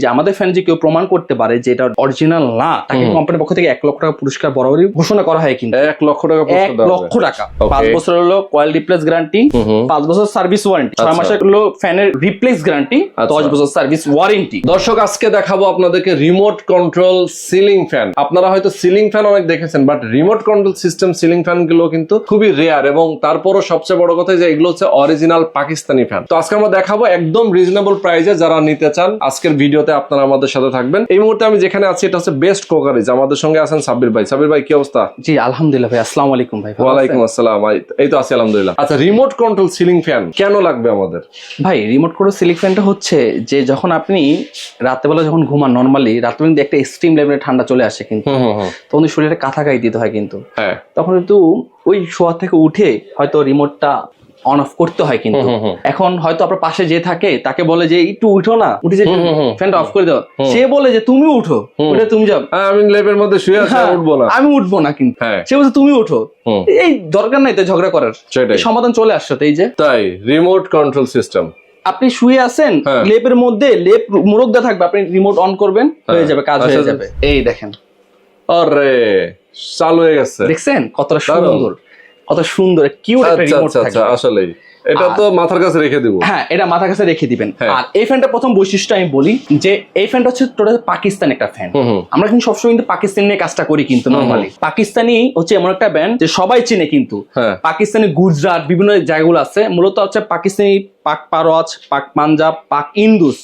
যে আমাদের ফ্যান যে কেউ প্রমাণ করতে পারে যে এটা অরিজিনাল না, তাকে কোম্পানির পক্ষ থেকে 1 লক্ষ টাকা পুরস্কার বরাবরই ঘোষণা করা হয়। কিন্তু 1 লক্ষ টাকা পুরস্কার দেওয়া হবে। 1 লক্ষ টাকা। 5 বছর হলো কয়েল রিপ্লেস গ্যারান্টি, 5 বছর সার্ভিস ওয়ারেন্টি, 6 মাসের হলো ফ্যানের রিপ্লেস গ্যারান্টি, 10 বছর সার্ভিস ওয়ারেন্টি। দর্শক আজকে দেখাবো আপনাদেরকে রিমোট কন্ট্রোল সিলিং ফ্যান। আপনারা হয়তো সিলিং ফ্যান অনেক দেখেছেন, but remote control system ceiling fan গুলো কিন্তু খুবই রেয়ার, এবং তারপরও সবচেয়ে বড় কথা যে এগুলো হচ্ছে অরিজিনাল পাকিস্তানি ফ্যান। তো আজকে আমরা দেখাবো একদম রিজনেবল প্রাইসে, যারা নিতে চান আজকের ভিডিওতে আপনারা আমাদের সাথে থাকবেন। এই মুহূর্তে আমি যেখানে আছি এটা হচ্ছে বেস্ট কোকারিজ। আমাদের সঙ্গে আছেন সাব্বির ভাই। সাব্বির ভাই কি অবস্থা? জি আলহামদুলিল্লাহ ভাই। আসসালামু আলাইকুম ভাই। ওয়ালাইকুম আসসালাম। এই তো আছি আলহামদুলিল্লাহ। আচ্ছা, রিমোট কন্ট্রোল সিলিং ফ্যান কেন লাগবে আমাদের? ভাই রিমোট কন্ট্রোল সিলিং ফ্যানটা হচ্ছে যে যখন আপনি রাতেবেলা যখন ঘুমান, নরমালি রাতে কিন্তু একটা এক্সট্রিম লেভেলের ঠান্ডা চলে আসে, কিন্তু তখন শরীরে কাঁথা গায়ে দিতে হয়। কিন্তু তখন কিন্তু ওই শোয়া থেকে উঠে হয়তো রিমোটটা অন অফ করতে হয়। কিন্তু এখন হয়তো আপনার পাশে যে থাকে তাকে বলে যে একটু উঠো না, উঠে যে ফ্যানটা অফ করে দাও, সে বলে যে তুমি উঠো, ওটা তুমি যাও, আমি লেপের মধ্যে শুয়ে আছি, উঠবো না, আমি উঠবো না, কিন্তু সে বলছে তুমি উঠো। এই দরকার নাই তো ঝগড়া করার, সমাধান চলে আসছে। এই যে তাই রিমোট কন্ট্রোল সিস্টেম, আপনি শুয়ে আছেন, লেপের মধ্যে লেপ মোড়ক দেওয়া থাকবে, আপনি রিমোট অন করবেন, হয়ে যাবে, কাজ হয়ে যাবে। এই দেখেন, আরে চালু হয়ে গেছে। দেখছেন কতটা সুন্দর, কত সুন্দর কিউট একটা রিমোট থাকে। আসলে এটা তো মাথার কাছে রেখে দিব। হ্যাঁ, এটা মাথার কাছে রেখে দিবেন। আর এই ফ্যানটা প্রথম বৈশিষ্ট্য আমি বলি যে এই ফ্যানটা হচ্ছে টোটাল পাকিস্তানি একটা ফ্যান। আমরা কিন্তু সবসময় কিন্তু পাকিস্তানি নিয়ে কাজটা করি। কিন্তু নরমালি পাকিস্তানি হচ্ছে এমন একটা ব্র্যান্ড যে সবাই চিনে। কিন্তু পাকিস্তানি গুজরাট বিভিন্ন জায়গাগুলো আছে, মূলত হচ্ছে পাকিস্তানি, পাক পারওয়াজ, পাক পাঞ্জাব, পাক ইন্দুস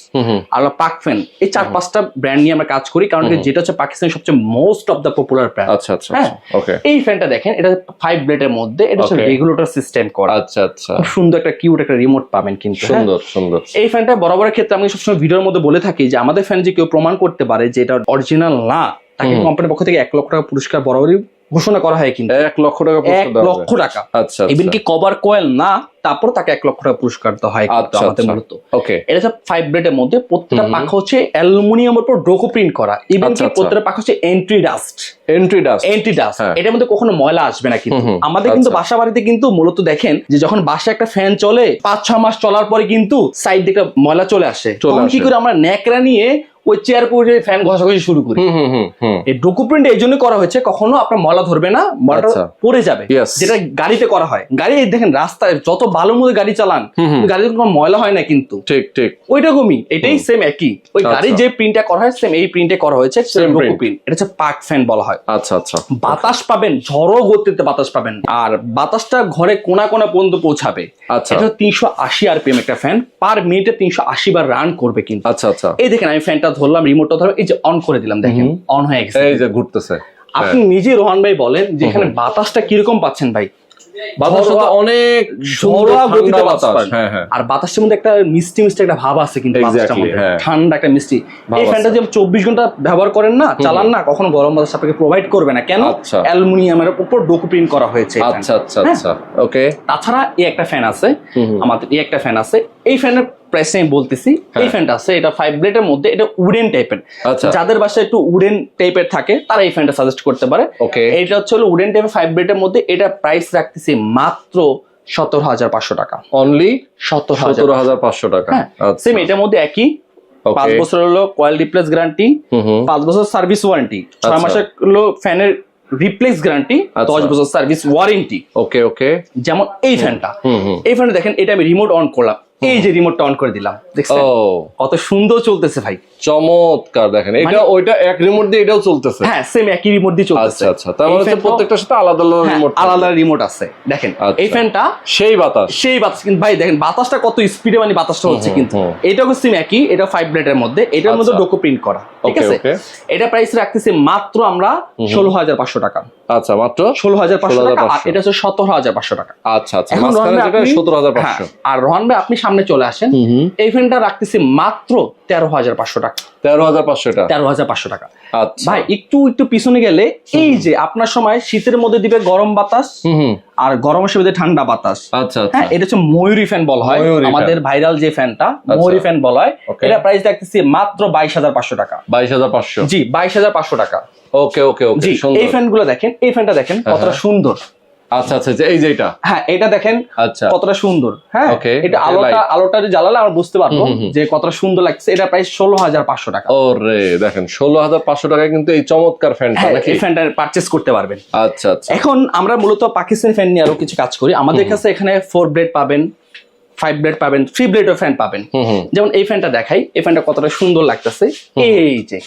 আর পাক ফ্যান, এই 4-5টা ব্র্যান্ড নিয়ে আমরা কাজ করি। কারণ যেটা হচ্ছে পাকিস্তানের সবচেয়ে most of the popular brand. আচ্ছা আচ্ছা, ওকে। এই ফ্যানটা দেখেন, এটা 5 ব্লেডের মধ্যে, এটা হচ্ছে রেগুলেটর সিস্টেম করা। আচ্ছা আচ্ছা, সুন্দর একটা কিউট একটা রিমোট পাবেন। কিন্তু সুন্দর সুন্দর। এই ফ্যানটা বরাবরের ক্ষেত্রে আমি সবসময় ভিডিওর মধ্যে বলে থাকি যে আমাদের ফ্যান যে কেউ প্রমাণ করতে পারে যে এটা অরিজিনাল না, তাকে কোম্পানির পক্ষ থেকে 1 লক্ষ টাকা পুরস্কার বরাবরই ঘোষণা করা হয়। কিন্তু 1 লক্ষ টাকা 1 লক্ষ টাকা। আচ্ছা, ইভেন কি কভার কয়েল না, তারপর তাকে 1 লক্ষ টাকা পুরস্কার দেওয়া হয় আমাদের মূলত। এটা হচ্ছে 5 ব্লেডের মধ্যে, প্রত্যেকটা পাখা হচ্ছে অ্যালুমিনিয়ামের উপর ডোকো প্রিন্ট করা। ইভেন কি প্রত্যেকটা পাখা হচ্ছে এন্ট্রি ডাস্ট। এটার মধ্যে কখনো ময়লা আসবে না। কিন্তু আমাদের কিন্তু বাসা বাড়িতে কিন্তু মূলত দেখেন যে যখন বাসায় একটা ফ্যান চলে 5-6 মাস চলার পরে কিন্তু সাইড দিকে ময়লা চলে আসে। তখন কি করে আমরা ন্যাকড়া নিয়ে ওই চেয়ার পরে ফ্যান ঘষাঘষি শুরু করি। এই ডকুমেন্ট এই জন্য করা হয়েছে, কখনো আপনার ময়লা ধরবে না, ময়লাটা পড়ে যাবে। যেটা গাড়িতে করা হয়, গাড়ি দেখেন রাস্তায় যত ভালো মতো গাড়ি চালান, গাড়িতে কোনো ময়লা হয় না। কিন্তু ঠিক ঠিক ওই রকমই এটাই সেম একই, ওই গাড়ি যে প্রিন্টটা করা হয় সেম এই প্রিন্টে করা হয়েছে। এটা হচ্ছে পাক ফ্যান বলা হয়। আচ্ছা আচ্ছা, বাতাস পাবেন, ঝড়ো গতিতে বাতাস পাবেন, আর বাতাসটা ঘরে কোনা কোনা পর্যন্ত পৌঁছাবে। আচ্ছা, এটা 380 আরপিএম একটা ফ্যান, পার মিনিটে 380 বার রান করবে। কিন্তু আচ্ছা আচ্ছা, এই দেখেন আমি ফ্যানটা ধরলাম, রিমোটটা ধরলাম, এই যে অন করে দিলাম, দেখেন অন হয়ে গেছে, এই যে ঘুরতেছে। আপনি নিজে রোহান ভাই বলেন যে এখানে বাতাসটা কিরকম পাচ্ছেন ভাই? বাতাসটা অনেক ঝোড়া গতিতে বাতাস, আর বাতাসের মধ্যে একটা মিষ্টি মিষ্টি একটা ভাব আছে। কিন্তু ঠান্ডা একটা মিষ্টি। এই ফ্যানটা যে 24 ঘন্টা ব্যবহার করেন না, চালান না, কখনো গরম বাতাস আপনাকে প্রোভাইড করবে না। কেন? অ্যালুমিনিয়ামের উপর ডোকো প্রিন্ট করা হয়েছে। আচ্ছা আচ্ছা আচ্ছা, ওকে। তাছাড়া এই একটা ফ্যান আছে আমাদের, এই একটা ফ্যান আছে। এই ফ্যানের প্রাইস আমি বলতেছি, এই ফ্যানটা আছে, এটা 5 ব্লেডের মধ্যে, এটা উডেন টাইপের। যাদের বাসায় একটু উডেন টাইপের থাকে তারা এই ফ্যানটা সাজেস্ট করতে পারে। এটা হচ্ছে উডেন টাইপের 5 ব্লেডের মধ্যে, এটা প্রাইস রাখতেছি মাত্র 17,500 টাকা। অনলি 17,500 টাকা। সেম এটার মধ্যে একই 5 বছর হলো কয়েল রিপ্লেস গ্যারান্টি, 5 বছর সার্ভিস ওয়ারেন্টি, 6 মাসের হলো ফ্যানের রিপ্লেস গ্যারান্টি, 10 বছর সার্ভিস ওয়ারেন্টি। ওকে ওকে। যেমন এই ফ্যানটা, এই ফ্যানটা দেখেন, এটা আমি রিমোট অন করলাম, এই যে রিমোটটা অন করে দিলাম, দেখছেন কত সুন্দর চলতেছে ভাই, চমৎকার। দেখেন এটা ওইটা এক রিমোট দিয়ে এটাও চলতেছে। হ্যাঁ, সেম একই রিমোট দিয়ে চলতেছে। আচ্ছা আচ্ছা, তার মানে প্রত্যেকটার সাথে আলাদা আলাদা রিমোট, আলাদা রিমোট আছে। দেখেন এই ফ্যানটা সেই বাতাস কিন্তু ভাই দেখেন বাতাসটা কত স্পিডে মানে বাতাসটা হচ্ছে। কিন্তু এটাও সেম একই, এটা 5 ব্লেডের মধ্যে, এটার মধ্যে ডোকো প্রিন্ট করা। ঠিক আছে, এটা প্রাইস রাখতেছি মাত্র আমরা 16,500 টাকা। আচ্ছা, মাত্র 16,500 টাকা। আর এটা হচ্ছে 17,500 টাকা। আচ্ছা আচ্ছা, মাঝখানে যেটা 17,500। আর রোহান ভাই আপনি সামনে চলে আসেন, এই ফ্যানটা রাখতেছি মাত্র 13,500 টাকা। 13,500 টাকা, 13,500 টাকা। ভাই একটু একটু পিছনে গেলে এই যে আপনার সময় শীতের মধ্যে দিবে গরম বাতাস, আর গরমের সময় ঠান্ডা বাতাস। আচ্ছা, হ্যাঁ, এটা হচ্ছে ময়ূরী ফ্যান বলা হয়, আমাদের ভাইরাল যে ফ্যানটা ময়ূরী ফ্যান বলা হয়। এটা প্রাইস রাখতেছি মাত্র 22,500 টাকা। 22,500? জি, 22,500 টাকা। ওকে ওকে ওকে। এই ফ্যানগুলো দেখেন, এই ফ্যানটা দেখেন কতটা সুন্দর, আচ্ছা আচ্ছা, এই যে এটা, হ্যাঁ এটা দেখেন আচ্ছা কতটা সুন্দর। হ্যাঁ এটা আলোটা জ্বালালে আমরা বুঝতে পারবো যে কতটা সুন্দর লাগছে। এটা প্রাইস 16,500 টাকা। ওরে দেখেন 16,500 টাকায় কিন্তু এই চমৎকার ফ্যানটা নাকি এই ফ্যানটা পারচেজ করতে পারবেন। আচ্ছা আচ্ছা, এখন আমরা মূলত পাকিস্তানি ফ্যান নিয়ে আরো কিছু কাজ করি। আমাদের কাছে এখানে 4 ব্লেড পাবেন, 5 ব্লেড পাবেন, 3 ব্লেডের ফ্যান পাবেন। যেমন এই ফ্যানটা দেখাই, এই ফ্যানটা কতটা সুন্দর লাগতেছে। এই যে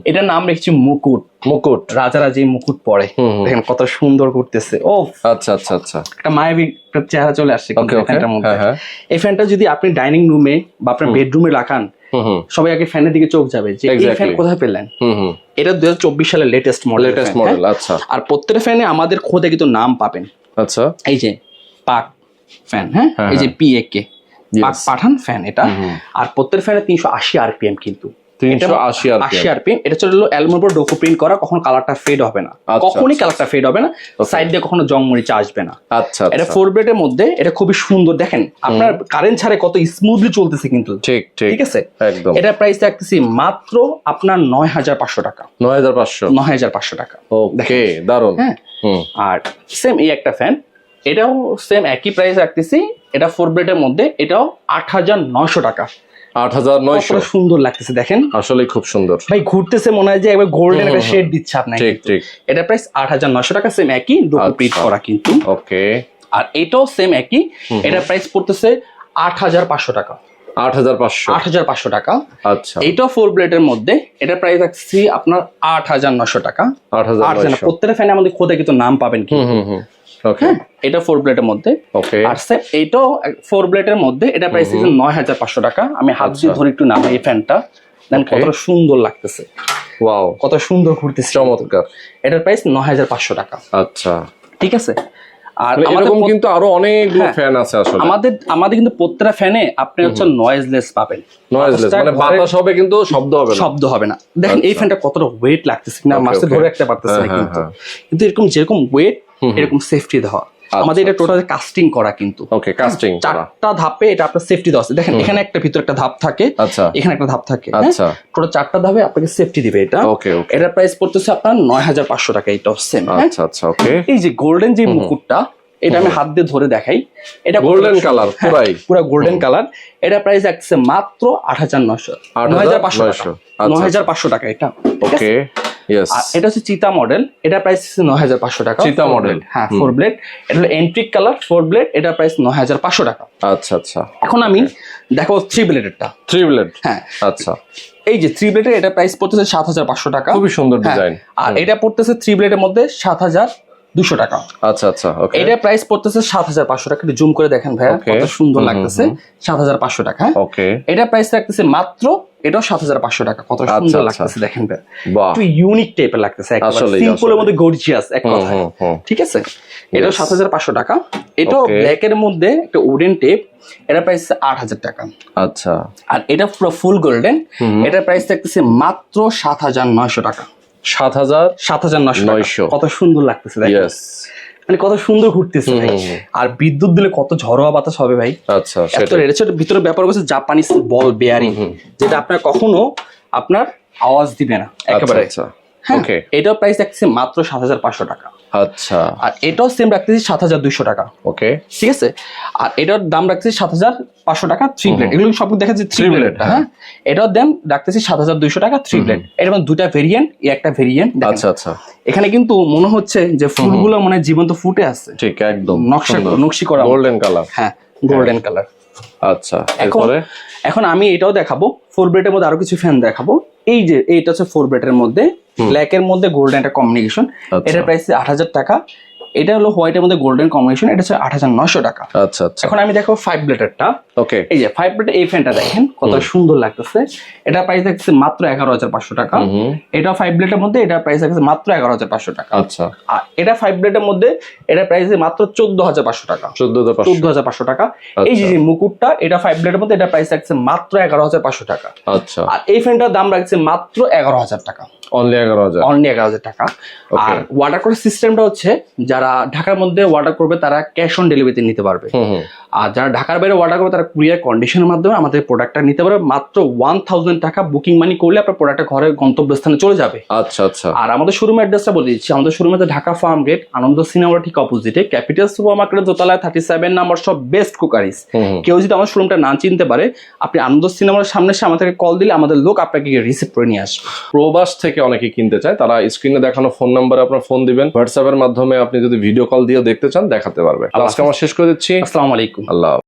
এটার নাম রেখেছি মুকুট। মুকুট রাজারা যে মুকুট পরে দেখেন কত সুন্দর করতেছে। ও আচ্ছা আচ্ছা আচ্ছা, একটা মায়াবী চেহারা চলে আসছে ফ্যানটার মধ্যে। এই ফ্যানটা যদি আপনি ডাইনিং রুমে বা আপনার বেডরুমে রাখান, সবাই আগে ফ্যানের দিকে চোখ যাবে যে এই ফ্যান কোথায় পেলেন। এটা 2024 সালের লেটেস্ট মডেল। আচ্ছা, আর প্রত্যেকটা ফ্যানে আমাদের খোদে কিন্তু নাম পাবেন। আচ্ছা এই যে পাক ফ্যান, হ্যাঁ এই যে PAK পাক পাঠান ফ্যান এটা। আর প্রত্যেক ফ্যানে 380 RPM কিন্তু 380 RPM। এটা হলো অ্যালুমিনিয়াম ডোকো প্রিন্ট করা, কখনো কালারটা ফেড হবে না, কখনোই কালারটা ফেড হবে না, সাইড দিয়ে কখনো জং মরিচা আসবে না। আচ্ছা, এটা 4 ব্লেডের মধ্যে, এটা খুবই সুন্দর। দেখেন আপনার কারেন্ট ছাড়া কত স্মুথলি চলতেছে কিন্তু। ঠিক আছে, একদম। এটা প্রাইস রাখতেছি মাত্র আপনার 9,500 টাকা। 9,500 টাকা। ওকে, দারুন। হ্যাঁ, আর সেম এই একটা ফ্যান, এটাও সেম একই প্রাইস রাখতেছি। এটা 4 ব্লেডের মধ্যে, এটাও 8,900 টাকা। 8,900, সুন্দর লাগতেছে দেখেন, আসলে খুব সুন্দর ভাই। ঘুরতেছে মনে হয় যে একবার গোল্ডেন একটা শেড দিচ্ছে আপনাকে। ঠিক ঠিক। এটা প্রাইস 8,900 টাকা, সেম একই ডোকো প্রিন্ট করা কিন্তু। ওকে, আর এটাও সেম একই। এটা প্রাইস পড়তেছে 8,500 টাকা। 8,500 টাকা। আচ্ছা, এটাও 4 ব্লেডের মধ্যে, এটা প্রাইস রাখছি আপনার 8,900 টাকা। 8,900। প্রত্যেকটা ফ্যানে আমাদের খোদে কিন্তু নাম পাবেন কিন্তু। ওকে, এটা 4 ব্লেডের মধ্যে। ওকে, আর সেম এটাও 4 ব্লেডের মধ্যে, এটা প্রাইস 9,500 টাকা। আমি হাত দিয়ে ধরে একটু নামাই এই ফ্যানটা, দেন কতটা সুন্দর লাগতেছে। ওয়াও, কত সুন্দর ঘুরতেছে, চমৎকার। এটার প্রাইস 9,500 টাকা। আচ্ছা, ঠিক আছে। আর এরকম কিন্তু আরো অনেকগুলো ফ্যান আছে আসলে। আমাদের কিন্তু প্রত্যেকটা ফ্যানে আপনি হচ্ছে নয়েজলেস পাবেন। নয়েজলেস মানে বাতাস হবে কিন্তু শব্দ হবে না। দেখেন এই ফ্যানটা কতটা ওয়েট লাগতেছে কিনা মাসে ধরে রাখতে পারতেছে না কিন্তু। কিন্তু এরকম যেরকম ওয়েট এরকম সেফটি দেওয়া। আমাদের এটা টোটাল কাস্টিং করা কিন্তু। ওকে, কাস্টিং করা। 4টা ধাপে এটা আপনার সেফটি দেওয়া আছে। দেখেন এখানে একটা ভিতরে একটা ধাপ থাকে, আচ্ছা, এখানে একটা ধাপ থাকে। আচ্ছা, টোটাল 4টা ধাপে আপনাকে সেফটি দিবে এটা। ওকে ওকে। এটার প্রাইস পড়তেছে আপনার 9,500 টাকা। এটাও সেম। আচ্ছা আচ্ছা, ওকে। এই যে গোল্ডেন যে মুকুটটা, এটা আমি হাত দিয়ে ধরে দেখাই। এটা গোল্ডেন কালার, পুরো গোল্ডেন কালার। এটা প্রাইস আছে মাত্র 8,900, 9,500 টাকা। 9,500 টাকা এটা। ওকে, ইয়েস। আর এটা হচ্ছে চিতা মডেল, এটা প্রাইস 9,500 টাকা। চিতা মডেল, হ্যাঁ 4 ব্লেড। এটা হলো এন্ট্রিক কালার 4 ব্লেড, এটা প্রাইস 9,500 টাকা। আচ্ছা আচ্ছা। এখন আমি দেখো 3 ব্লেডেরটা। 3 ব্লেড, হ্যাঁ আচ্ছা। এই যে 3 ব্লেডের এটা প্রাইস পড়তেছে 7,500 টাকা। খুবই সুন্দর ডিজাইন। আর এটা পড়তেছে 3 ব্লেডের মধ্যে 7,200 টাকা। আচ্ছা আচ্ছা, ওকে। এটা প্রাইস পড়তেছে 7,500 টাকা। একটু জুম করে দেখেন ভাইয়া, কত সুন্দর লাগতেছে। 7,500 টাকা। ওকে, এটা প্রাইস রাখতেছে মাত্র, এটাও 7,500 টাকা। কত সুন্দর লাগতেছে দেখেন ভাই, বাহ, একটু ইউনিক টাইপের লাগতেছে, একেবারে সিম্পলের মধ্যে গর্জিয়াস এক কথায়। ঠিক আছে, এটাও 7,500 টাকা। এটাও ব্ল্যাক এর মধ্যে একটা উডেন টেপ, এটা প্রাইস 8,000 টাকা। আচ্ছা। আর এটা পুরো ফুল গোল্ডেন, এটা প্রাইস থাকতেছে মাত্র 7,900 টাকা। 7,900। কত সুন্দর লাগতেছে দেখেন, মানে কত সুন্দর ঘুরতেছে ভাই। আর বিদ্যুৎ দিলে কত ঝড়োয়া বাতাস হবে ভাই। আচ্ছা, এর ভিতরে ব্যাপার হচ্ছে জাপানিজ বল বেয়ারিং, যেটা আপনার কখনো আপনার আওয়াজ দিবে না একেবারে। ওকে, এটাও প্রাইস রাখছে মাত্র 7,500 টাকা। আচ্ছা। আর এটাও সেম রাখতেছি 7,200 টাকা। ওকে, ঠিক আছে। আর এটার দাম রাখতেছি 7,500 টাকা। 3 ব্লেড, এগুলো সব দেখাচ্ছি 3 ব্লেড। হ্যাঁ, এটার দাম রাখতেছি 7,200 টাকা। 3 ব্লেড, এর মধ্যে দুটা ভেরিয়েন্ট, এই একটা ভেরিয়েন্ট। আচ্ছা আচ্ছা। এখানে কিন্তু মনে হচ্ছে যে ফুলগুলো মনে জীবন্ত ফুটে আছে। ঠিক, একদম নকশি করা গোল্ডেন কালার। হ্যাঁ, গোল্ডেন কালার। আচ্ছা, এরপরে এখন আমি এটাও দেখাবো 4 ব্লেডের মধ্যে আরো কিছু ফ্যান দেখাবো। এই যে এইটা হচ্ছে 4 ব্লেডের মধ্যে, ব্ল্যাক এর মধ্যে গোল্ডেন একটা কম্বিনেশন। এটার প্রাইস 8,000 টাকা। এটা হলো হোয়াইটের মধ্যে গোল্ডেন কম্বিনেশন, এটা হচ্ছে 8,900 টাকা। আচ্ছা আচ্ছা। এখন আমি দেখো 5 ব্লেডেরটা। ওকে, এই যে 5 ব্লেড এই ফ্যানটা দেখেন কত সুন্দর লাগতেছে। এটা প্রাইস থাকছে মাত্র 11,500 টাকা। এটা 5 ব্লেডের মধ্যে, এটা প্রাইস থাকছে মাত্র 11,500 টাকা। আচ্ছা। আর এটা 5 ব্লেডের মধ্যে, এটা প্রাইস মাত্র 14,500 টাকা। 14,500 টাকা। এই যে মুকুটটা, এটা 5 ব্লেডের মধ্যে, এটা প্রাইস থাকছে মাত্র 11,500 টাকা। আচ্ছা। আর এই ফ্যানটার দাম রাখছে মাত্র 11,000 টাকা। অনলি 11,000 টাকা। আর ওয়াটার কুলার সিস্টেমটা হচ্ছে যারা যারা ঢাকার মধ্যে অর্ডার করবে তারা ক্যাশ অন ডেলিভারিতে নিতে পারবে। আর যারা ঢাকার বাইরে অর্ডার করবে তারা কুরিয়ার কন্ডিশনের মাধ্যমে আমাদের প্রোডাক্টটা নিতে পারবে। মাত্র 1000 টাকা বুকিং মানি করলে আপনার প্রোডাক্টটা ঘরের গন্তব্যস্থানে চলে যাবে। আচ্ছা আচ্ছা। আর আমাদের শোরুম অ্যাড্রেসটা বলে দিচ্ছি। আমাদের শোরুম আছে ঢাকা ফার্ম গেট, আনন্দ সিনেমার ঠিক অপোজিটে, ক্যাপিটাল সুপার মার্কেটের দোতলায় 37 নাম্বার সব বেস্ট কুকারিস। কেউ যদি আমার শোরুমটা না চিনতে পারে, আপনি আনন্দ সিনেমার সামনে এসে আমাদেরকে কল দিলে আমাদের লোক আপনাকে রিসিভ করে নিয়ে আসবে। প্রবাস থেকে অনেকে কিনতে চায়, তারা স্ক্রিনে দেখানো ফোন নাম্বারে আপনার ফোন দিবেন, হোয়াটসঅ্যাপের মাধ্যমে আপনি যদি ভিডিও কল দিয়ে দেখতে চান দেখাতে পারবে। আজকে আমরা শেষ করে দিচ্ছি। আসসালামু আলাইকুম। আল্লাহ।